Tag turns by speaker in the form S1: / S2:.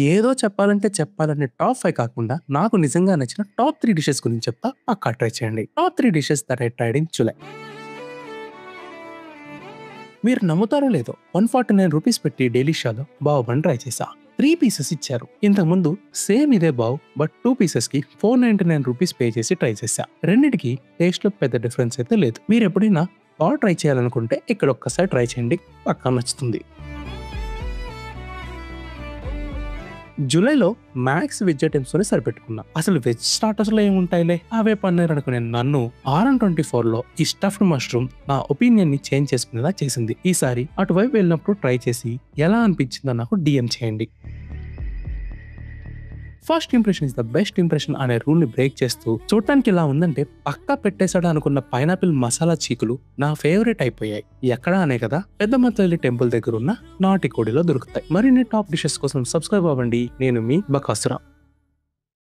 S1: ఏదో చెప్పాలంటే టాప్ 5 కాకుండా నాకు నిజంగా నచ్చిన టాప్ 3 డిషెస్ గురించి చెప్తా. పక్కా ట్రై చేయండి. Top 3 dishes that I tried in July. మీరు నమ్ముతారో లేదో 149 రూపీస్ పెట్టి డెలిషియాలో బావ్ బన్ ట్రై చేశా. 3 పీసెస్ ఇచ్చారు. ఇంతకుముందు సేమ్ ఇదే బావ్ బట్ 2 పీసెస్ కి 499 రూపీస్ పే చేసి ట్రై చేశా. రెండిటికి టేస్ట్ లో పెద్ద డిఫరెన్స్ అయితే లేదు. మీరు ఎప్పుడైనా బావ్ ట్రై చేయాలనుకుంటే ఇక్కడ ఒక్కసారి ట్రై చేయండి, పక్కా నచ్చుతుంది. జూలైలో మ్యాక్స్ వెజ్ ఐటమ్స్ తోనే సరిపెట్టుకున్నా. అసలు వెజ్ స్టార్టర్స్ లో ఏముంటాయిలే అవే పన్నీర్ అనుకునే నన్ను RM24 లో ఈ స్టఫ్డ్ మష్రూమ్ నా ఒపీనియన్ ని చేంజ్ చేసుకునేలా చేసింది. ఈసారి అటువైపు వెళ్ళినప్పుడు ట్రై చేసి ఎలా అనిపించిందో నాకు DM చేయండి. First impression is the best impression అనే రూల్ ని బ్రేక్ చేస్తూ చూడటానికి ఇలా ఉందంటే పక్కా పెట్టేశాడా అనుకున్న పైనాపిల్ మసాలా చీకులు నా ఫేవరెట్ అయిపోయాయి. ఎక్కడా అనే కదా, పెద్దమతల్లి టెంపుల్ దగ్గర ఉన్న నాటికోడిలో దొరుకుతాయి. మరిన్ని టాప్ డిషెస్ కోసం సబ్స్క్రైబ్ అవ్వండి. నేను మీ బకాసురా.